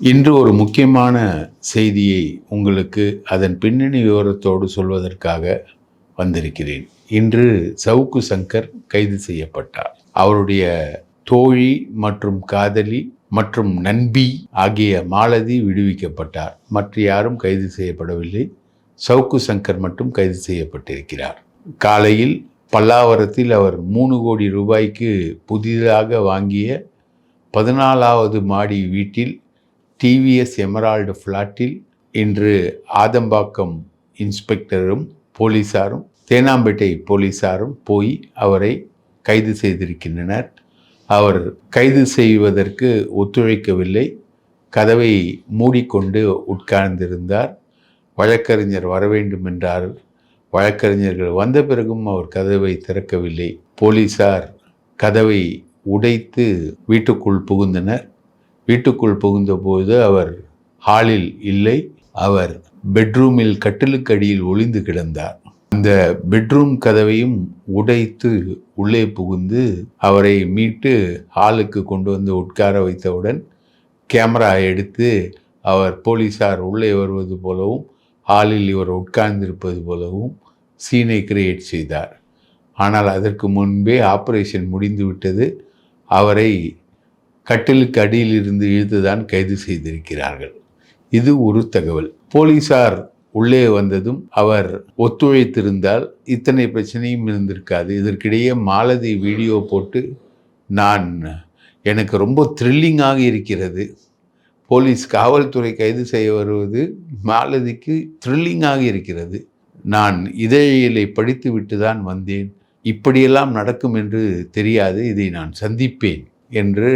இன்று ஒரு முக்கியமான செய்தியை உங்களுக்கு அதன் பின்னணி விவரத்தோடு சொல்வதற்காக வந்திருக்கிறேன். இன்று சவுக்கு சங்கர் கைது செய்யப்பட்டார். அவருடைய தோழி மற்றும் காதலி மற்றும் நண்பி ஆகிய மாலதி விடுவிக்கப்பட்டார். மற்ற யாரும் கைது செய்யப்படவில்லை. சவுக்கு சங்கர் மட்டும் கைது செய்யப்பட்டிருக்கிறார். காலையில் பல்லாவரத்தில் அவர் 3 கோடி ரூபாய்க்கு புதிதாக வாங்கிய 14வது மாடி வீட்டில் டிவிஎஸ் எமரால்டு ஃப்ளாட்டில் இன்று ஆதம்பாக்கம் இன்ஸ்பெக்டரும் போலீஸாரும் தேனாம்பேட்டை போலீஸாரும் போய் அவரை கைது செய்திருக்கின்றனர். அவர் கைது செய்வதற்கு ஒத்துழைக்கவில்லை. கதவை மூடிக்கொண்டு உட்கார்ந்திருந்தார். வழக்கறிஞர் வர வேண்டும் என்றார். வழக்கறிஞர்கள் வந்த பிறகும் அவர் கதவை திறக்கவில்லை. போலீஸார் கதவை உடைத்து வீட்டுக்குள் புகுந்தனர். வீட்டுக்குள் புகுந்தபோது அவர் ஹாலில் இல்லை. அவர் பெட்ரூமில் கட்டிலுக்கு அடியில் ஒளிந்து கிடந்தார். அந்த பெட்ரூம் கதவையும் உடைத்து உள்ளே புகுந்து அவரை மீட்டு ஹாலுக்கு கொண்டு வந்து உட்கார வைத்தவுடன் கேமரா எடுத்து அவர் போலீஸார் உள்ளே வருவது போலவும் ஹாலில் இவர் உட்கார்ந்திருப்பது போலவும் சீனை கிரியேட் செய்தார். ஆனால் அதற்கு முன்பே ஆபரேஷன் முடிந்துவிட்டது. அவரை கட்டிலுக்கு அடியில் இருந்து இழுத்துதான் கைது செய்திருக்கிறார்கள். இது ஒரு தகவல். போலீசார் உள்ளே வந்ததும் அவர் ஒத்துழைத்திருந்தால் இத்தனை பிரச்சனையும் இருந்திருக்காது. இதற்கிடையே மாலதி வீடியோ போட்டு எனக்கு ரொம்ப த்ரில்லிங்காக இருக்கிறது. போலீஸ் காவல்துறை கைது செய்ய வருவது மாலதிக்கு த்ரில்லிங்காக இருக்கிறது. நான் இதழியலை படித்து விட்டு தான் வந்தேன். இப்படியெல்லாம் நடக்கும் என்று தெரியாது. இதை நான் சந்திப்பேன் என்று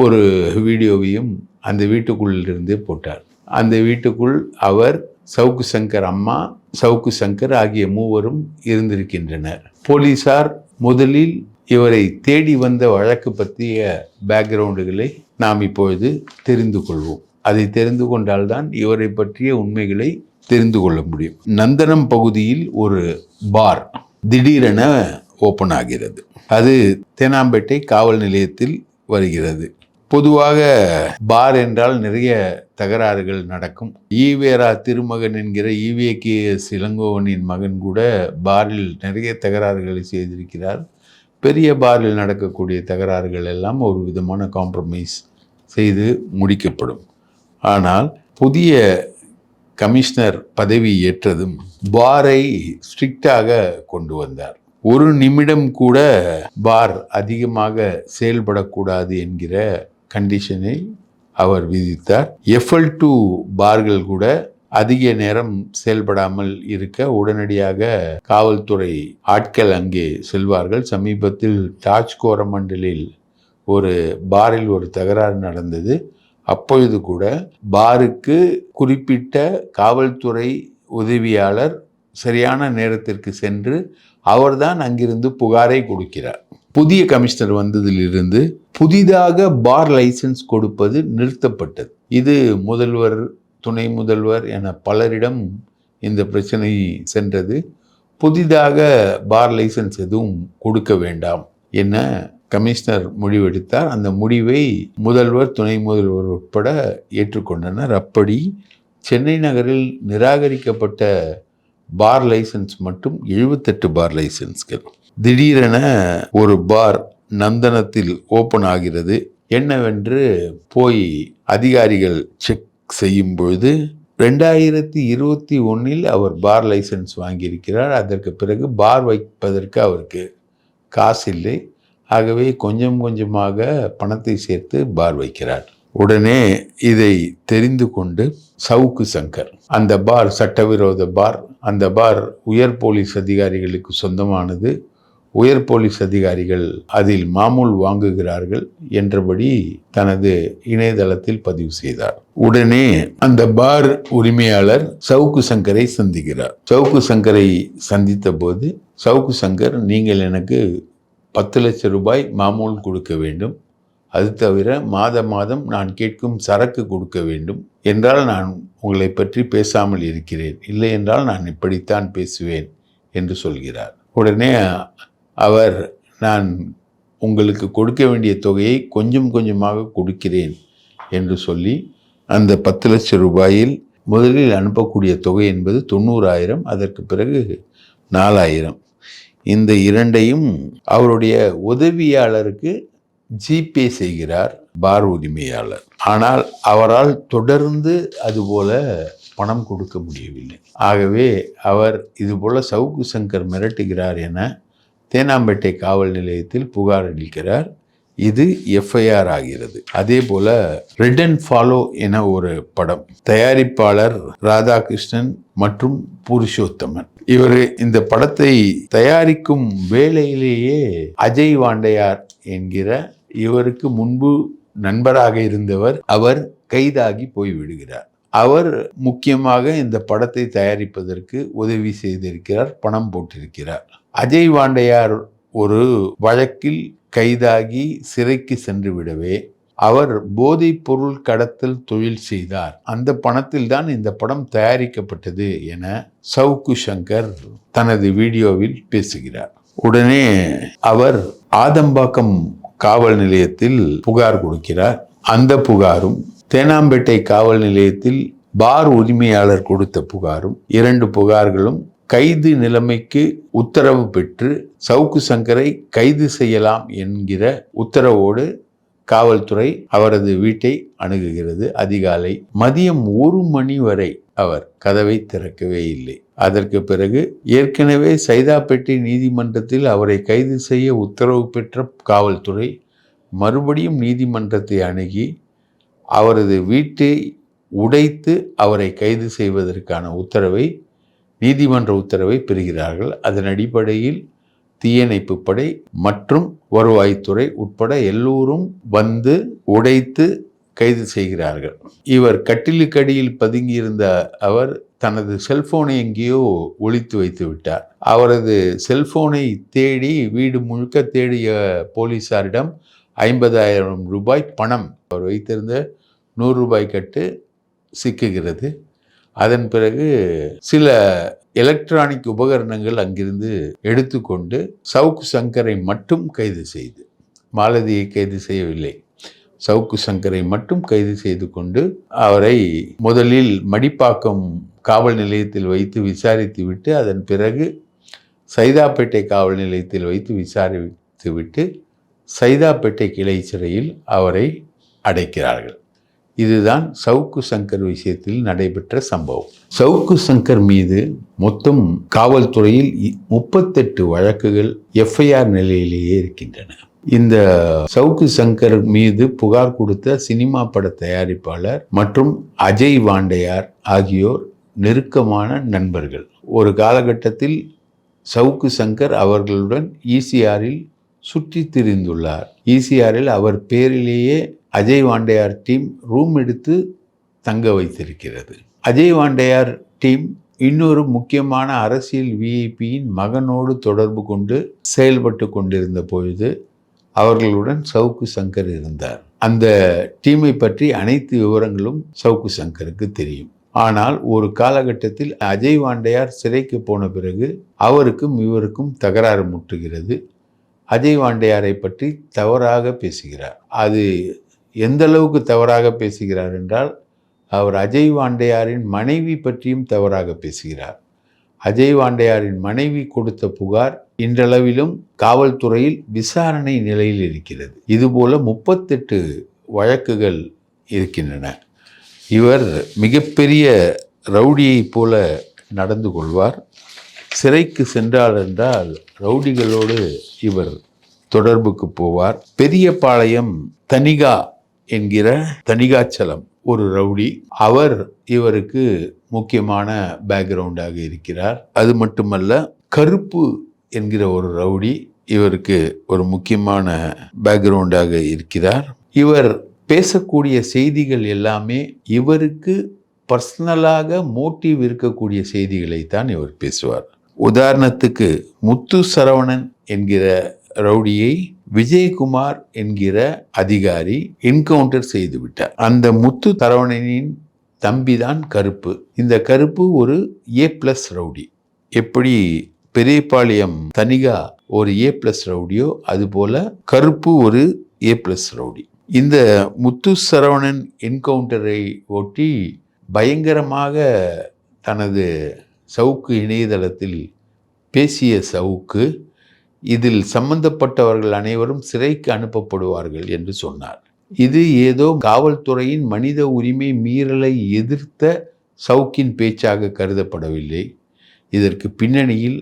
ஒரு வீடியோவையும் அந்த வீட்டுக்குள்ளிருந்தே போட்டார். அந்த வீட்டுக்குள் அவர், சவுக்கு சங்கர் அம்மா, சவுக்கு சங்கர் ஆகிய மூவரும் இருந்திருக்கின்றனர். போலீசார் முதலில் இவரை தேடி வந்த வழக்கு பற்றிய பேக்ரவுண்டுகளை நாம் இப்பொழுது தெரிந்து கொள்வோம். அதை தெரிந்து கொண்டால்தான் இவரை பற்றிய உண்மைகளை தெரிந்து கொள்ள முடியும். நந்தனம் பகுதியில் ஒரு பார் திடீரென ஓப்பன் ஆகிறது. அது தேனாம்பேட்டை காவல் நிலையத்தில் வருகிறது. பொதுவாக பார் என்றால் நிறைய தகராறுகள் நடக்கும். ஈவேரா திருமகன் என்கிற EVKS இளங்கோவனின் மகன் கூட பாரில் நிறைய தகராறுகளை செய்திருக்கிறார். பெரிய பாரில் நடக்கக்கூடிய தகராறுகள் எல்லாம் ஒரு விதமான காம்ப்ரமைஸ் செய்து முடிக்கப்படும். ஆனால் புதிய கமிஷனர் பதவி ஏற்றதும் பாரை ஸ்ட்ரிக்டாக கொண்டு வந்தார். ஒரு நிமிடம் கூட பார் அதிகமாக செயல்படக்கூடாது என்கிற கண்டிஷனை அவர் விதித்தார். FL2 பார்கள் கூட அதிக நேரம் செயல்படாமல் இருக்க உடனடியாக காவல்துறை ஆட்கள் அங்கே செல்வார்கள். சமீபத்தில் தாஜ் கோரமண்டலில் ஒரு பாரில் ஒரு தகராறு நடந்தது. அப்பொழுது கூட பாருக்கு குறிப்பிட்ட காவல்துறை உதவியாளர் சரியான நேரத்திற்கு சென்று அவர்தான் அங்கிருந்து புகாரை கொடுக்கிறார். புதிய கமிஷனர் வந்ததிலிருந்து புதிதாக பார் லைசன்ஸ் கொடுப்பது நிறுத்தப்பட்டது. இது முதல்வர், துணை முதல்வர் என பலரிடம் இந்த பிரச்சனை சென்றது. புதிதாக பார் லைசன்ஸ் எதுவும் கொடுக்க வேண்டாம் என கமிஷனர் முடிவெடுத்தார். அந்த முடிவை முதல்வர், துணை முதல்வர் உட்பட ஏற்றுக்கொண்டனர். அப்படி சென்னை நகரில் நிராகரிக்கப்பட்ட பார் லைசன்ஸ் மட்டும் 78 பார் லைசன்ஸ்கள். திடீரென ஒரு பார் நந்தனத்தில் ஓப்பன் ஆகிறது. என்னவென்று போய் அதிகாரிகள் செக் செய்யும் பொழுது 2021 அவர் பார் லைசன்ஸ் வாங்கியிருக்கிறார். அதற்கு பிறகு பார் வைப்பதற்கு அவருக்கு காசு இல்லை. ஆகவே கொஞ்சம் கொஞ்சமாக பணத்தை சேர்த்து பார் வைக்கிறார். உடனே இதை தெரிந்து கொண்டு சவுக்கு சங்கர், அந்த பார் சட்டவிரோத பார், அந்த பார் உயர் போலீஸ் அதிகாரிகளுக்கு சொந்தமானது, உயர் போலீஸ் அதிகாரிகள் அதில் மாமூல் வாங்குகிறார்கள் என்றபடி தனது இணையதளத்தில் பதிவு செய்தார். உடனே அந்த பார் உரிமையாளர் சவுக்கு சங்கரை சந்திக்கிறார். சவுக்கு சங்கரை சந்தித்த போது சவுக்கு சங்கர், நீங்கள் எனக்கு 10 லட்சம் ரூபாய் மாமூல் கொடுக்க வேண்டும். அது தவிர மாதம் நான் கேட்கும் சரக்கு கொடுக்க வேண்டும். என்றால் நான் உங்களை பற்றி பேசாமல் இருக்கிறேன். இல்லை என்றால் நான் இப்படித்தான் பேசுவேன் என்று சொல்கிறார். உடனே அவர், நான் உங்களுக்கு கொடுக்க வேண்டிய தொகையை கொஞ்சம் கொஞ்சமாக கொடுக்கிறேன் என்று சொல்லி அந்த 10 லட்சம் ரூபாயில் முதலில் அனுப்பக்கூடிய தொகை என்பது 90,000, அதற்கு பிறகு 4,000. இந்த இரண்டையும் அவருடைய உதவியாளருக்கு ஜிபே செய்கிறார் பார் உரிமையாளர். ஆனால் அவரால் தொடர்ந்து அதுபோல பணம் கொடுக்க முடியவில்லை. ஆகவே அவர் இதுபோல சவுக்கு சங்கர் மிரட்டுகிறார் என தேனாம்பேட்டை காவல் நிலையத்தில் புகார் அளிக்கிறார். இது எஃப்ஐஆர் ஆகிறது. அதே போல ரெட் அண்ட் ஃபாலோ என ஒரு படம், தயாரிப்பாளர் ராதாகிருஷ்ணன் மற்றும் புருஷோத்தமன். இவர் இந்த படத்தை தயாரிக்கும் வேளையிலேயே அஜய் வாண்டையார் என்கிற இவருக்கு முன்பு நண்பராக இருந்தவர் அவர் கைதாகி போய்விடுகிறார். அவர் முக்கியமாக இந்த படத்தை தயாரிப்பதற்கு உதவி செய்திருக்கிறார், பணம் போட்டிருக்கிறார். அஜய் வாண்டையார் ஒரு வழக்கில் கைதாகி சிறைக்கு சென்று விடவே அவர் போதைப் பொருள் கடத்தல் தொழில் செய்தார், அந்த பணத்தில் தான் இந்த படம் தயாரிக்கப்பட்டது என சவுக்கு சங்கர் தனது வீடியோவில் பேசுகிறார். உடனே அவர் ஆதம்பாக்கம் காவல் நிலையத்தில் புகார் கொடுக்கிறார். அந்த புகாரும் தேனாம்பேட்டை காவல் நிலையத்தில் பார் உரிமையாளர் கொடுத்த புகாரும், 2 புகார்களும் கைது நிலைமைக்கு உத்தரவு பெற்று சவுக்கு சங்கரை கைது செய்யலாம் என்கிற உத்தரவோடு காவல்துறை அவரது வீட்டை அணுகுகிறது. அதிகாலை மதியம் 1 மணி வரை அவர் கதவை திறக்கவே இல்லை. அதற்கு பிறகு ஏற்கனவே சைதாப்பேட்டை நீதிமன்றத்தில் அவரை கைது செய்ய உத்தரவு பெற்ற காவல்துறை மறுபடியும் நீதிமன்றத்தை அணுகி அவரது வீட்டை உடைத்து அவரை கைது செய்வதற்கான நீதிமன்ற உத்தரவை பெறுகிறார்கள். அதன் அடிப்படையில் தீயணைப்பு படை மற்றும் வருவாய்த்துறை உட்பட எல்லோரும் வந்து உடைத்து கைது செய்கிறார்கள். இவர் கட்டிலுக்கடியில் பதுங்கியிருந்த அவர் தனது செல்போனை எங்கேயோ ஒளித்து வைத்து விட்டார். அவரது செல்போனை தேடி வீடு முழுக்க தேடிய போலீசாரிடம் 50,000 ரூபாய் பணம், அவர் வைத்திருந்த 100 ரூபாய் கட்டு சிக்குகிறது. அதன் பிறகு சில எலக்ட்ரானிக் உபகரணங்கள் அங்கிருந்து எடுத்துக்கொண்டு சவுக்கு சங்கரை மட்டும் கைது செய்து, மாலதியை கைது செய்யவில்லை, சவுக்கு சங்கரை மட்டும் கைது செய்து கொண்டு அவரை முதலில் மடிப்பாக்கம் காவல் நிலையத்தில் வைத்து விசாரித்துவிட்டு அதன் பிறகு சைதாப்பேட்டை காவல் நிலையத்தில் வைத்து விசாரித்துவிட்டு சைதாப்பேட்டை கிளை சிறையில் அவரை அடைக்கிறார்கள். இதுதான் சவுக்கு சங்கர் விஷயத்தில் நடைபெற்ற சம்பவம். சவுக்கு சங்கர் மீது மொத்தம் காவல்துறையில் 38 வழக்குகள் எஃப்ஐஆர் நிலையிலேயே இருக்கின்றன. இந்த சவுக்கு சங்கர் மீது புகார் கொடுத்த சினிமா பட தயாரிப்பாளர் மற்றும் அஜய் வாண்டையார் ஆகியோர் நெருக்கமான நண்பர்கள். ஒரு காலகட்டத்தில் சவுக்கு சங்கர் அவர்களுடன் ஈசிஆரில் சுற்றி திரிந்துள்ளார். ஈசிஆரில் அவர் பேரிலேயே அஜய் வாண்டையார் டீம் ரூம் எடுத்து தங்க வைத்திருக்கிறது. அஜய் வாண்டையார் டீம் இன்னொரு முக்கியமான அரசியல் விஐபியின் மகனோடு தொடர்பு கொண்டு செயல்பட்டு கொண்டிருந்த பொழுது அவர்களுடன் சவுக்கு சங்கர் இருந்தார். அந்த டீமை பற்றி அனைத்து விவரங்களும் சவுக்கு சங்கருக்கு தெரியும். ஆனால் ஒரு காலகட்டத்தில் அஜய் வாண்டையார் சிறைக்கு போன பிறகு அவருக்கும் இவருக்கும் தகராறு முற்றுகிறது. அஜய் வாண்டையாரை பற்றி தவறாக பேசுகிறார். அது எந்த அளவுக்கு தவறாக பேசுகிறார் என்றால், அவர் அஜய் வாண்டையாரின் மனைவி பற்றியும் தவறாக பேசுகிறார். அஜய் வாண்டையாரின் மனைவி கொடுத்த புகார் இன்றளவிலும் காவல்துறையில் விசாரணை நிலையில் இருக்கிறது. இதுபோல 38 வழக்குகள் இருக்கின்றன. இவர் மிகப்பெரிய ரவுடியைப் போல நடந்து கொள்வார். சிறைக்கு சென்றார் என்றால் ரவுடிகளோடு இவர் தொடர்புக்கு போவார். பெரியபாளையம் தனிகா என்கிற தனிகாச்சலம் ஒரு ரவுடி, அவர் இவருக்கு முக்கியமான பேக்ரவுண்டாக இருக்கிறார். அது மட்டுமல்ல, கருப்பு என்கிற ஒரு ரவுடி இவருக்கு ஒரு முக்கியமான பேக்ரவுண்டாக இருக்கிறார். இவர் பேசக்கூடிய செய்திகள் எல்லாமே இவருக்கு பர்சனலாக மோட்டிவ் இருக்கக்கூடிய செய்திகளைத்தான் இவர் பேசுவார். உதாரணத்துக்கு முத்து சரவணன் என்கிற ரவுடியை விஜயகுமார் என்கிற அதிகாரி என்கவுண்டர் செய்து விட்டார். அந்த முத்து சரவணனின் தம்பிதான் கருப்பு. இந்த கருப்பு ஒரு A+ ரவுடி. எப்படி பெரியபாளையம் தனிகா ஒரு A+ ரவுடியோ அதுபோல கருப்பு ஒரு A+ ரவுடி. இந்த முத்து சரவணன் என்கவுண்டரை ஒட்டி பயங்கரமாக தனது சவுக்கு இணையதளத்தில் பேசிய சவுக்கு, இதில் சம்பந்தப்பட்டவர்கள் அனைவரும் சிறைக்கு அனுப்பப்படுவார்கள் என்று சொன்னார். இது ஏதோ காவல்துறையின் மனித உரிமை மீறலை எதிர்த்த சவுக்கின் பேச்சாக கருதப்படவில்லை. இதற்கு பின்னணியில்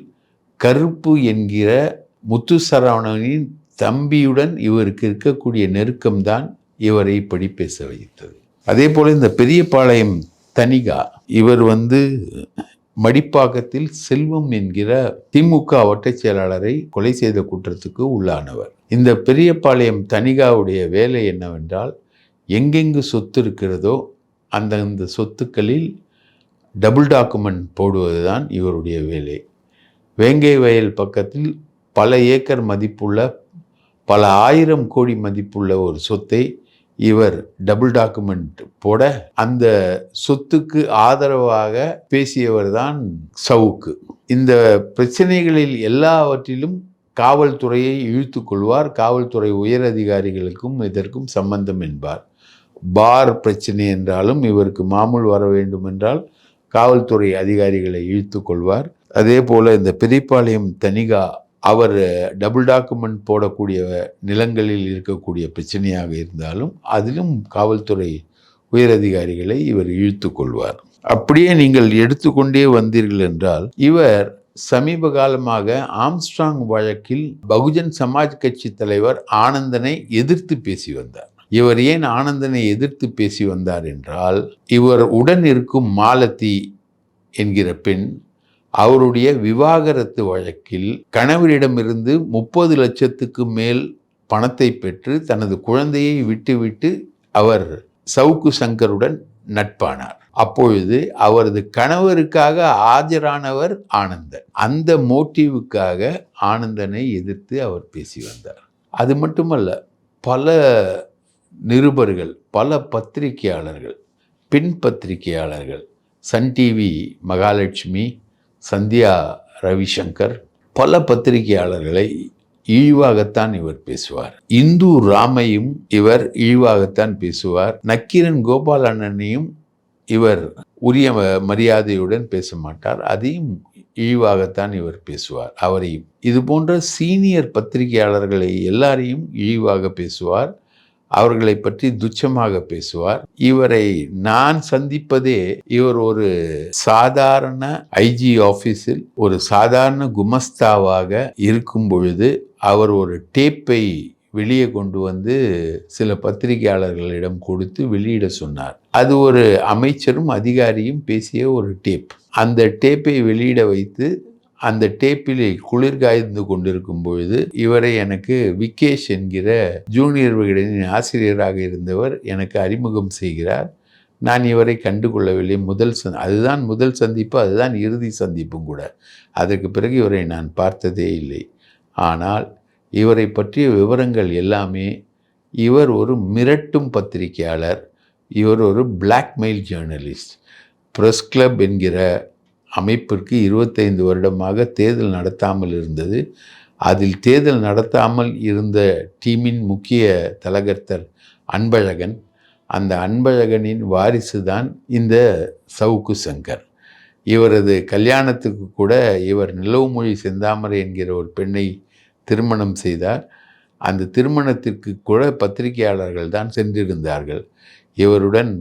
கருப்பு என்கிற முத்து சரவணனின் தம்பியுடன் இவருக்கு இருக்கக்கூடிய நெருக்கம்தான் இவரை இப்படி பேச வைத்தது. அதே போல இந்த பெரியபாளையம் தனிகா, இவர் மடிப்பாக்கத்தில் செல்வம் என்கிற திமுக வட்டச் செயலாளரை கொலை செய்த குற்றத்துக்கு உள்ளானவர். இந்த பெரியபாளையம் தனிகாவுடைய வேலை என்னவென்றால், எங்கெங்கு சொத்து இருக்கிறதோ அந்தந்த சொத்துக்களில் டபுள் டாக்குமெண்ட் போடுவதுதான் இவருடைய வேலை. வேங்கை வயல் பக்கத்தில் பல ஏக்கர் மதிப்புள்ள, பல ஆயிரம் கோடி மதிப்புள்ள ஒரு சொத்தை இவர் டபுள் டாக்குமெண்ட் போட, அந்த சொத்துக்கு ஆதரவாக பேசியவர் தான் சவுக்கு. இந்த பிரச்சனைகளில் எல்லாவற்றிலும் காவல்துறையை இழுத்து கொள்வார். காவல்துறை உயர் அதிகாரிகளுக்கும் இதற்கும் சம்பந்தம் என்பார். பார் பிரச்சனை என்றாலும் இவருக்கு மாமூல் வர வேண்டும் என்றால் காவல்துறை அதிகாரிகளை இழுத்து கொள்வார். அதே போல இந்த பெரியபாளையம் தனிகா, அவர் டபுள் டாக்குமெண்ட் போடக்கூடிய நிலங்களில் இருக்கக்கூடிய பிரச்சனையாக இருந்தாலும் அதிலும் காவல்துறை உயரதிகாரிகளை இவர் இழுத்து கொள்வார். அப்படியே நீங்கள் எடுத்துக்கொண்டே வந்தீர்கள் என்றால், இவர் சமீப காலமாக ஆம்ஸ்ட்ராங் வழக்கில் பகுஜன் சமாஜ் கட்சி தலைவர் ஆனந்தனை எதிர்த்து பேசி வந்தார். இவர் ஏன் ஆனந்தனை எதிர்த்து பேசி வந்தார் என்றால், இவர் உடன் இருக்கும் மாலதி என்கிற பெண் அவருடைய விவாகரத்து வழக்கில் கணவரிடமிருந்து 30 லட்சத்துக்கு மேல் பணத்தை பெற்று தனது குழந்தையை விட்டுவிட்டு அவர் சவுக்கு சங்கருடன் நட்பானார். அப்பொழுது அவரது கணவருக்காக ஆஜரானவர் ஆனந்தன். அந்த மோட்டிவுக்காக ஆனந்தனை எதிர்த்து அவர் பேசி வந்தார். அது மட்டுமல்ல, பல நிருபர்கள், பல பத்திரிகையாளர்கள், பெண் பத்திரிகையாளர்கள், சன் டிவி மகாலட்சுமி, சந்தியா ரவிசங்கர், பல பத்திரிகையாளர்களை இழிவாகத்தான் இவர் பேசுவார். இந்து ராமையும் இவர் இழிவாகத்தான் பேசுவார். நக்கீரன் கோபாலண்ணனையும் இவர் உரிய மரியாதையுடன் பேச மாட்டார். அதையும் இழிவாகத்தான் இவர் பேசுவார். அவரையும் இது போன்ற சீனியர் பத்திரிகையாளர்களை எல்லாரையும் இழிவாக பேசுவார். அவர்களை பற்றி துச்சமாக பேசுவார். இவரை நான் சந்திப்பதே, இவர் ஒரு சாதாரண ஐஜி ஆபீஸில் ஒரு சாதாரண குமஸ்தாவாக இருக்கும் பொழுது அவர் ஒரு டேப்பை வெளியே கொண்டு சில பத்திரிகையாளர்களிடம் கொடுத்து வெளியிட சொன்னார். அது ஒரு அமைச்சரும் அதிகாரியும் பேசிய ஒரு டேப். அந்த டேப்பை வெளியிட வைத்து அந்த டேப்பில் குளிர் காய்ந்து கொண்டிருக்கும் பொழுது இவரை எனக்கு விகேஷ் என்கிற ஜூனியர் விகடனின் ஆசிரியராக இருந்தவர் எனக்கு அறிமுகம் செய்கிறார். நான் இவரை கண்டுகொள்ளவில்லை. அதுதான் முதல் சந்திப்பு, அதுதான் இறுதி சந்திப்பும் கூட. அதற்கு பிறகு இவரை நான் பார்த்ததே இல்லை. ஆனால் இவரை பற்றிய விவரங்கள் எல்லாமே, இவர் ஒரு மிரட்டும் பத்திரிகையாளர், இவர் ஒரு பிளாக்மெயில் ஜேர்னலிஸ்ட். பிரஸ் கிளப் என்கிற அமைப்பிற்கு 25 வருடமாக தேர்தல் நடத்தாமல் இருந்தது. அதில் தேர்தல் நடத்தாமல் இருந்த டீமின் முக்கிய தலகர்த்தர் அன்பழகன். அந்த அன்பழகனின் வாரிசு தான் இந்த சவுக்கு சங்கர். இவரது கல்யாணத்துக்கு கூட இவர் நிலவுமொழி செந்தாமரை என்கிற ஒரு பெண்ணை திருமணம் செய்தார். அந்த திருமணத்திற்கு கூட பத்திரிகையாளர்கள் தான் சென்றிருந்தார்கள். இவருடன்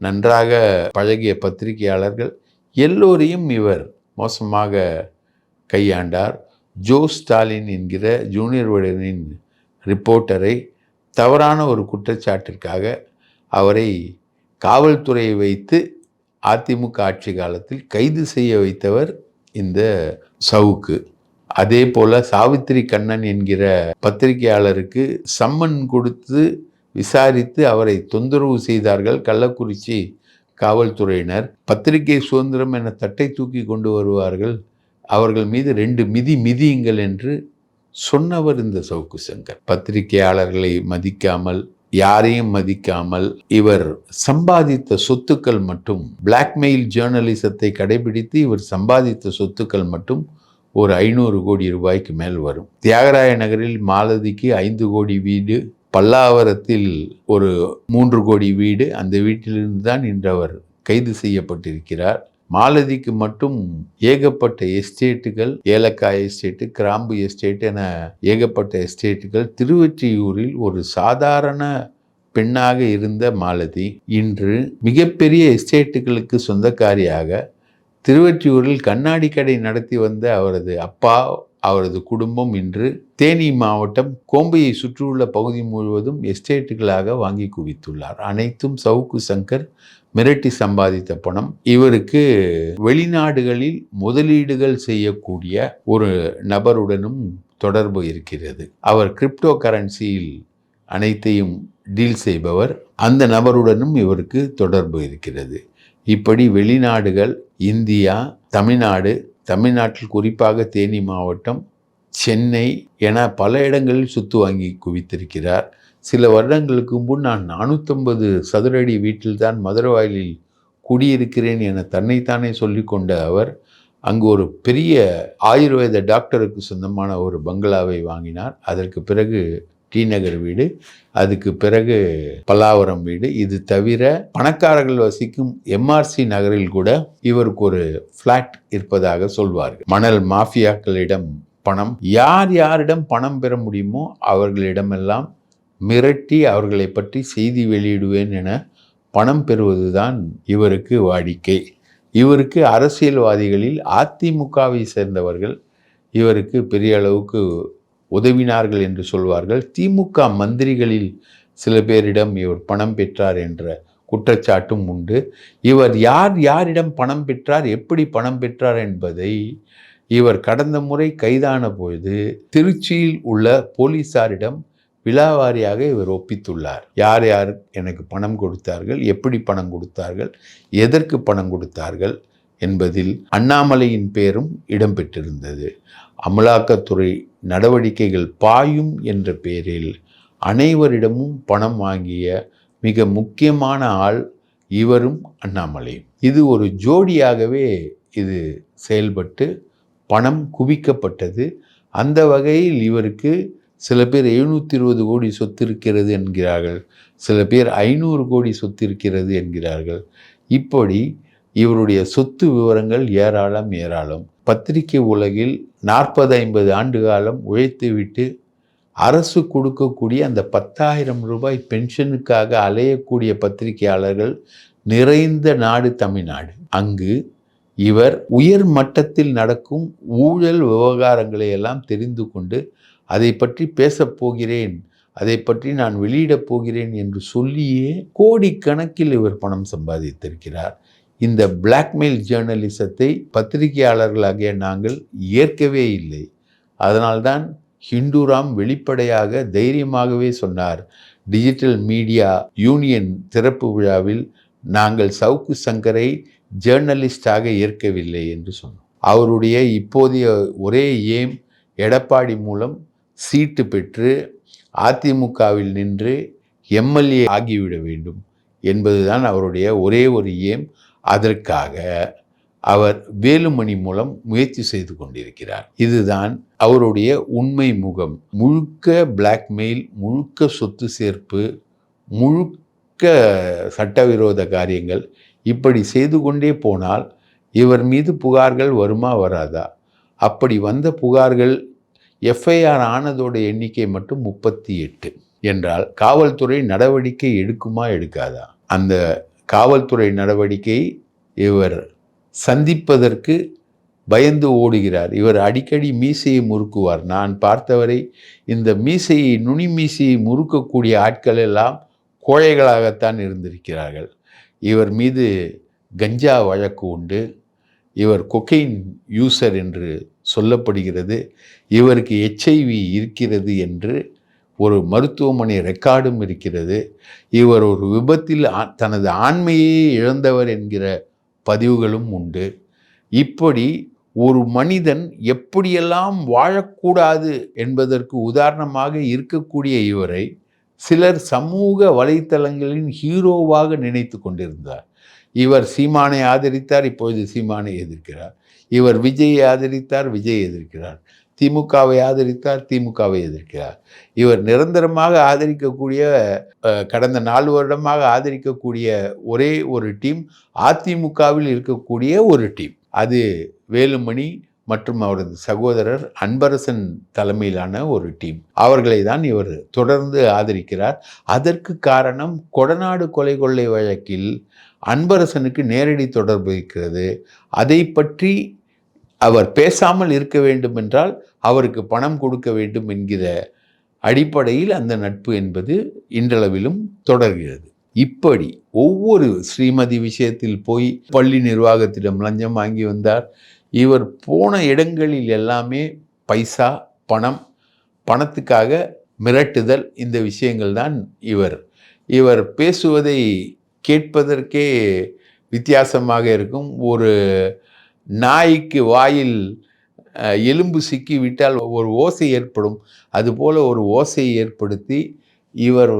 நன்றாக பழகிய பத்திரிகையாளர்கள் எல்லோரையும் இவர் மோசமாக கையாண்டார். ஜோ ஸ்டாலின் என்கிற ஜூனியர் விகடனின் ரிப்போர்ட்டரை தவறான ஒரு குற்றச்சாட்டிற்காக அவரை காவல்துறையை வைத்து அதிமுக ஆட்சி காலத்தில் கைது செய்ய வைத்தவர் இந்த சவுக்கு. அதே போல சாவித்திரி கண்ணன் என்கிற பத்திரிகையாளருக்கு சம்மன் கொடுத்து விசாரித்து அவரை தொந்தரவு செய்தார்கள் கள்ளக்குறிச்சி காவல்துறையினர். பத்திரிகை சுதந்திரம் என தட்டை தூக்கி கொண்டு வருவார்கள், அவர்கள் மீது 2 மிதி மிதியுங்கள் என்று சொன்னவர் இந்த சவுக்கு சங்கர். பத்திரிகையாளர்களை மதிக்காமல், யாரையும் மதிக்காமல், இவர் சம்பாதித்த சொத்துக்கள் மட்டும், பிளாக்மெயில் ஜேர்னலிசத்தை கடைபிடித்து இவர் சம்பாதித்த சொத்துக்கள் மட்டும் ஒரு 500 கோடி ரூபாய்க்கு மேல் வரும். தியாகராய நகரில் மாலதிக்கு 5 கோடி வீடு, பல்லாவரத்தில் ஒரு 3 கோடி வீடு, அந்த வீட்டிலிருந்து தான் இன்று அவர் கைது செய்யப்பட்டிருக்கிறார். மாலதிக்கு மட்டும் ஏகப்பட்ட எஸ்டேட்டுகள், ஏலக்காய் எஸ்டேட்டு, கிராம்பு எஸ்டேட் என ஏகப்பட்ட எஸ்டேட்டுகள். திருவொற்றியூரில் ஒரு சாதாரண பெண்ணாக இருந்த மாலதி இன்று மிகப்பெரிய எஸ்டேட்டுகளுக்கு சொந்தக்காரியாக, திருவொற்றியூரில் கண்ணாடி கடை நடத்தி வந்த அவரது அப்பா, அவரது குடும்பம் இன்று தேனி மாவட்டம் கோம்பையை சுற்றியுள்ள பகுதி முழுவதும் எஸ்டேட்டுகளாக வாங்கி குவித்துள்ளார். அனைத்தும் சவுக்கு சங்கர் மிரட்டி சம்பாதித்த பணம். இவருக்கு வெளிநாடுகளில் முதலீடுகள் செய்யக்கூடிய ஒரு நபருடனும் தொடர்பு இருக்கிறது. அவர் கிரிப்டோ கரன்சியில் அனைத்தையும் டீல் செய்பவர். அந்த நபருடனும் இவருக்கு தொடர்பு இருக்கிறது. இப்படி வெளிநாடுகள், இந்தியா, தமிழ்நாடு, தமிழ்நாட்டில் குறிப்பாக தேனி மாவட்டம், சென்னை என பல இடங்களில் சொத்து வாங்கி குவித்திருக்கிறார். சில வருடங்களுக்கு முன்பு நான் 450 சதுரடி வீட்டில்தான் மதுரவாயிலில் குடியிருக்கிறேன் என தன்னைத்தானே சொல்லிக்கொண்ட அவர் அங்கு ஒரு பெரிய ஆயுர்வேத டாக்டருக்கு சொந்தமான ஒரு பங்களாவை வாங்கினார். அதற்கு பிறகு டி நகர் வீடு, அதுக்கு பிறகு பல்லாவரம் வீடு. இது தவிர பணக்காரர்கள் வசிக்கும் எம்ஆர்சி நகரில் கூட இவருக்கு ஒரு பிளாட் இருப்பதாக சொல்வார்கள். மணல் மாஃபியாக்களிடம் பணம், யார் யாரிடம் பணம் பெற முடியுமோ அவர்களிடமெல்லாம் மிரட்டி அவர்களை பற்றி செய்தி வெளியிடுவேன் என பணம் பெறுவதுதான் இவருக்கு வாடிக்கை. இவருக்கு அரசியல்வாதிகளில் அதிமுகவை சேர்ந்தவர்கள் இவருக்கு பெரிய அளவுக்கு உதவினார்கள் என்று சொல்வார்கள். திமுக மந்திரிகளில் சில பேரிடம் இவர் பணம் பெற்றார் என்ற குற்றச்சாட்டும் உண்டு. இவர் யார் யாரிடம் பணம் பெற்றார், எப்படி பணம் பெற்றார் என்பதை இவர் கடந்த முறை கைதான பொழுது திருச்சியில் உள்ள போலீசாரிடம் விலாவாரியாக இவர் ஒப்பித்துள்ளார். யார் யார் எனக்கு பணம் கொடுத்தார்கள், எப்படி பணம் கொடுத்தார்கள், எதற்கு பணம் கொடுத்தார்கள் என்பதில் அண்ணாமலையின் பெயரும் இடம்பெற்றிருந்தது. அமலாக்கத்துறை நடவடிக்கைகள் பாயும் என்ற பெயரில் அனைவரிடமும் பணம் வாங்கிய மிக முக்கியமான ஆள் இவரும் அண்ணாமலையும். இது ஒரு ஜோடியாகவே இது செயல்பட்டு பணம் குவிக்கப்பட்டது. அந்த வகையில் இவருக்கு சில பேர் 720 கோடி சொத்து இருக்கிறது என்கிறார்கள், சில பேர் 500 கோடி சொத்து இருக்கிறது என்கிறார்கள். இப்படி இவருடைய சொத்து விவரங்கள் ஏராளம் ஏராளம். பத்திரிகை உலகில் 40-50 ஆண்டு காலம் உழைத்துவிட்டு அரசு கொடுக்கக்கூடிய அந்த 10,000 ரூபாய் பென்ஷனுக்காக அலையக்கூடிய பத்திரிகையாளர்கள் நிறைந்த நாடு தமிழ்நாடு. அங்கு இவர் உயர் மட்டத்தில் நடக்கும் ஊழல் விவகாரங்களை எல்லாம் தெரிந்து கொண்டு அதை பற்றி பேசப் போகிறேன், அதை பற்றி நான் வெளியிடப் போகிறேன் என்று சொல்லியே கோடிக்கணக்கில் இவர் பணம் சம்பாதித்திருக்கிறார். இந்த பிளாக்மெயில் ஜேர்னலிசத்தை பத்திரிகையாளர்களாகிய நாங்கள் ஏற்கவே இல்லை. அதனால்தான் ஹிந்துராம் வெளிப்படையாக தைரியமாகவே சொன்னார், டிஜிட்டல் மீடியா யூனியன் திறப்பு விழாவில் நாங்கள் சவுக்கு சங்கரை ஜேர்னலிஸ்டாக ஏற்கவில்லை என்று சொன்னோம். அவருடைய இப்போதைய ஒரே ஏம் எடப்பாடி மூலம் சீட்டு பெற்று அதிமுகவில் நின்று எம்எல்ஏ ஆகிவிட வேண்டும் என்பதுதான் அவருடைய ஒரே ஒரு ஏம். அதற்காக அவர் வேலுமணி மூலம் முயற்சி செய்து கொண்டிருக்கிறார். இதுதான் அவருடைய உண்மை முகம். முழுக்க பிளாக்மெயில், முழுக்க சொத்து சேர்ப்பு, முழுக்க சட்டவிரோத காரியங்கள். இப்படி செய்து கொண்டே போனால் இவர் மீது புகார்கள் வருமா வராதா? அப்படி வந்த புகார்கள் எஃப்ஐஆர் ஆனதோட எண்ணிக்கை மட்டும் 38 என்றால் காவல்துறை நடவடிக்கை எடுக்குமா எடுக்காதா? அந்த காவல்துறை நடவடிக்கை இவர் சந்திப்பதற்கு பயந்து ஓடுகிறார். இவர் அடிக்கடி மீசையை முறுக்குவார். நான் பார்த்தவரை இந்த மீசையை, நுனி மீசையை முறுக்கக்கூடிய ஆட்கள் எல்லாம் கோழைகளாகத்தான் இருந்திருக்கிறார்கள். இவர் மீது கஞ்சா வழக்கு உண்டு. இவர் கொக்கைன் யூசர் என்று சொல்லப்படுகிறது. இவருக்கு HIV இருக்கிறது என்று ஒரு மருத்துவமனை ரெக்கார்டும் இருக்கிறது. இவர் ஒரு விபத்தில் தனது ஆண்மையை இழந்தவர் என்கிற பதிவுகளும் உண்டு. இப்படி ஒரு மனிதன் எப்படியெல்லாம் வாழக்கூடாது என்பதற்கு உதாரணமாக இருக்கக்கூடிய இவரை சிலர் சமூக வலைத்தளங்களின் ஹீரோவாக நினைத்து கொண்டிருந்தார். இவர் சீமானை ஆதரித்தார், இப்பொழுது சீமானை எதிர்க்கிறார். இவர் விஜயை ஆதரித்தார், விஜய் எதிர்க்கிறார். திமுகவை ஆதரித்தார், திமுகவை எதிர்க்கிறார். இவர் நிரந்தரமாக ஆதரிக்கக்கூடிய கடந்த 4 வருடமாக ஆதரிக்கக்கூடிய ஒரே ஒரு டீம் அதிமுகவில் இருக்கக்கூடிய ஒரு டீம். அது வேலுமணி மற்றும் அவரது சகோதரர் அன்பரசன் தலைமையிலான ஒரு டீம். அவர்களை தான் இவர் தொடர்ந்து ஆதரிக்கிறார். அதற்கு காரணம் கொடநாடு கொலை கொள்ளை வழக்கில் அன்பரசனுக்கு நேரடி தொடர்பு இருக்கிறது. அதை பற்றி அவர் பேசாமல் இருக்க வேண்டும் என்றால் அவருக்கு பணம் கொடுக்க வேண்டும் என்கிற அடிப்படையில் அந்த நட்பு என்பது இன்றளவிலும் தொடர்கிறது. இப்படி ஒவ்வொரு ஸ்ரீமதி விஷயத்தில் போய் பள்ளி நிர்வாகத்திடம் லஞ்சம் வாங்கி வந்தார். இவர் போன இடங்களில் எல்லாமே பைசா, பணத்துக்காக மிரட்டுதல், இந்த விஷயங்கள் தான் இவர் பேசுவதை கேட்பதற்கே வித்தியாசமாக இருக்கும். ஒரு நாய்க்கு வாயில் எலும்பு சிக்கிவிட்டால் ஒரு ஓசை ஏற்படும், அதுபோல ஒரு ஓசையை ஏற்படுத்தி இவர்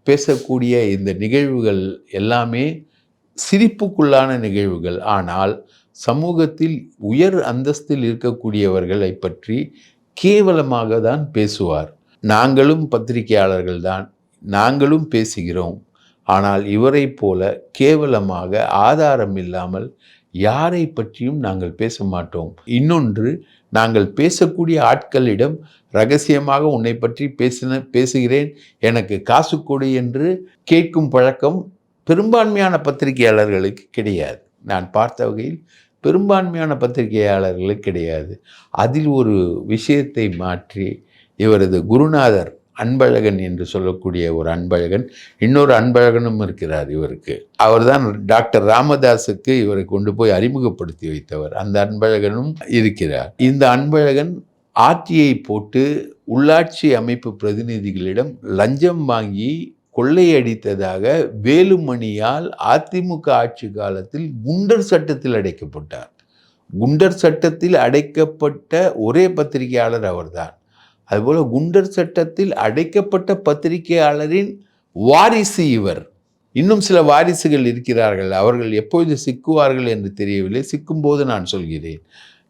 பேசக்கூடிய இந்த நிகழ்வுகள் எல்லாமே சிரிப்புக்குள்ளான நிகழ்வுகள். ஆனால் சமூகத்தில் உயர் அந்தஸ்தில் இருக்கக்கூடியவர்களை பற்றி கேவலமாக தான் பேசுவார். நாங்களும் பத்திரிகையாளர்கள் தான், நாங்களும் பேசுகிறோம். ஆனால் இவரை போல கேவலமாக ஆதாரம் இல்லாமல் யாரை பற்றியும் நாங்கள் பேச மாட்டோம். இன்னொன்று, நாங்கள் பேசக்கூடிய ஆட்களிடம் ரகசியமாக உன்னை பற்றி பேசுகிறேன், எனக்கு காசு கொடு என்று கேட்கும் பழக்கம் பெரும்பான்மையான பத்திரிகையாளர்களுக்கு கிடையாது. நான் பார்த்த வகையில் பெரும்பான்மையான பத்திரிகையாளர்களுக்கு கிடையாது. அதில் ஒரு விஷயத்தை மாற்றி இவரது குருநாதர் அன்பழகன் என்று சொல்லக்கூடிய ஒரு அன்பழகன், இன்னொரு அன்பழகனும் இருக்கிறார் இவருக்கு. அவர்தான் டாக்டர் ராமதாஸுக்கு இவரை கொண்டு போய் அறிமுகப்படுத்தி வைத்தவர். அந்த அன்பழகனும் இருக்கிறார். இந்த அன்பழகன் ஆர்டிஐ போட்டு உள்ளாட்சி அமைப்பு பிரதிநிதிகளிடம் லஞ்சம் வாங்கி கொள்ளையடித்ததாக வேலுமணியால் அதிமுக ஆட்சி காலத்தில் குண்டர் சட்டத்தில் அடைக்கப்பட்டார். குண்டர் சட்டத்தில் அடைக்கப்பட்ட ஒரே பத்திரிகையாளர் அவர்தான். அதுபோல குண்டர் சட்டத்தில் அடைக்கப்பட்ட பத்திரிகையாளரின் வாரிசு இவர். இன்னும் சில வாரிசுகள் இருக்கிறார்கள். அவர்கள் எப்பொழுது சிக்குவார்கள் என்று தெரியவில்லை. சிக்கும்போது நான் சொல்கிறேன்.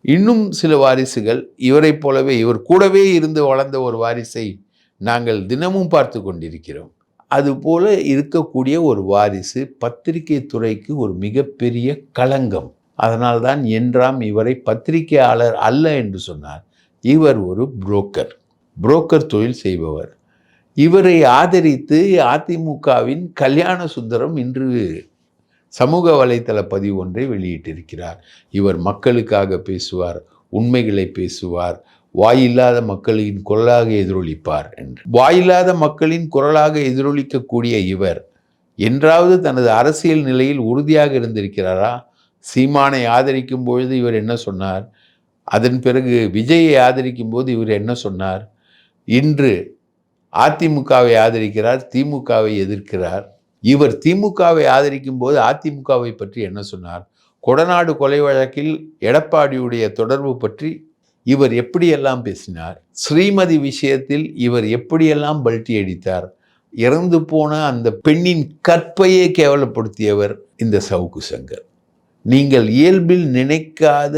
இன்னும் சில வாரிசுகள் இவரை போலவே, இவர் கூடவே இருந்து வளர்ந்த ஒரு வாரிசை நாங்கள் தினமும் பார்த்து கொண்டிருக்கிறோம். அதுபோல இருக்கக்கூடிய ஒரு வாரிசு பத்திரிகை துறைக்கு ஒரு மிகப்பெரிய களங்கம். அதனால்தான் என்றாம் இவரை பத்திரிகையாளர் அல்ல என்று சொன்னார். இவர் ஒரு புரோக்கர் தொழில் செய்பவர். இவரை ஆதரித்து அதிமுகவின் கல்யாண சுந்தரம் இன்று சமூக வலைத்தள பதிவு ஒன்றை வெளியிட்டிருக்கிறார். இவர் மக்களுக்காக பேசுவார், உண்மைகளை பேசுவார், வாயில்லாத மக்களின் குரலாக எதிரொலிப்பார் என்று. வாயில்லாத மக்களின் குரலாக எதிரொலிக்கக்கூடிய இவர் என்றாவது தனது அரசியல் நிலையில் உறுதியாக இருந்திருக்கிறாரா? சீமானை ஆதரிக்கும் பொழுது இவர் என்ன சொன்னார்? அதன் பிறகு விஜயை ஆதரிக்கும் போது இவர் என்ன சொன்னார்? இன்று அதிமுகவை ஆதரிக்கிறார், திமுகவை எதிர்க்கிறார். இவர் திமுகவை ஆதரிக்கும் போது அதிமுகவை பற்றி என்ன சொன்னார்? கொடநாடு கொலை வழக்கில் எடப்பாடியுடைய தொடர்பு பற்றி இவர் எப்படியெல்லாம் பேசினார்? ஸ்ரீமதி விஷயத்தில் இவர் எப்படியெல்லாம் பல்ட்டி அடித்தார்? இறந்து போன அந்த பெண்ணின் கற்பையே கேவலப்படுத்தியவர் இந்த சவுக்கு சங்கர். நீங்கள் இயல்பில் நினைக்காத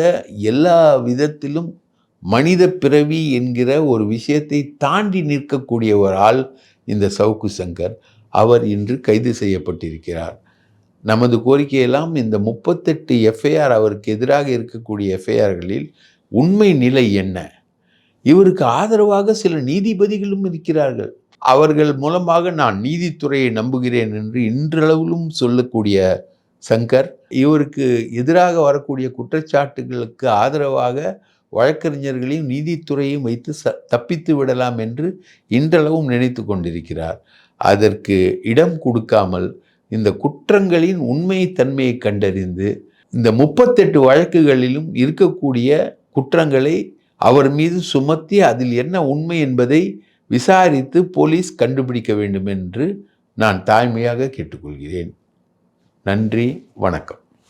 எல்லா விதத்திலும் மனித பிறவி என்கிற ஒரு விஷயத்தை தாண்டி நிற்கக்கூடிய ஒரு ஆள் இந்த சவுக்கு சங்கர். அவர் இன்று கைது செய்யப்பட்டிருக்கிறார். நமது கோரிக்கையெல்லாம் இந்த 38 எஃப்ஐஆர், அவருக்கு எதிராக இருக்கக்கூடிய எஃப்ஐஆர்களில் உண்மை நிலை என்ன? இவருக்கு ஆதரவாக சில நீதிபதிகளும் இருக்கிறார்கள். அவர்கள் மூலமாக நான் நீதித்துறையை நம்புகிறேன் என்று இன்றளவிலும் சொல்லக்கூடிய சங்கர், இவருக்கு எதிராக வரக்கூடிய குற்றச்சாட்டுகளுக்கு ஆதரவாக வழக்கறிஞர்களையும் நீதித்துறையும் வைத்து தப்பித்து விடலாம் என்று இன்றளவும் நினைத்து கொண்டிருக்கிறார். அதற்கு இடம் கொடுக்காமல் இந்த குற்றங்களின் உண்மை தன்மையை கண்டறிந்து இந்த 38 வழக்குகளிலும் இருக்கக்கூடிய குற்றங்களை அவர் மீது சுமத்தி அதில் என்ன உண்மை என்பதை விசாரித்து போலீஸ் கண்டுபிடிக்க வேண்டும் என்று நான் தாழ்மையாக கேட்டுக்கொள்கிறேன். நன்றி, வணக்கம்.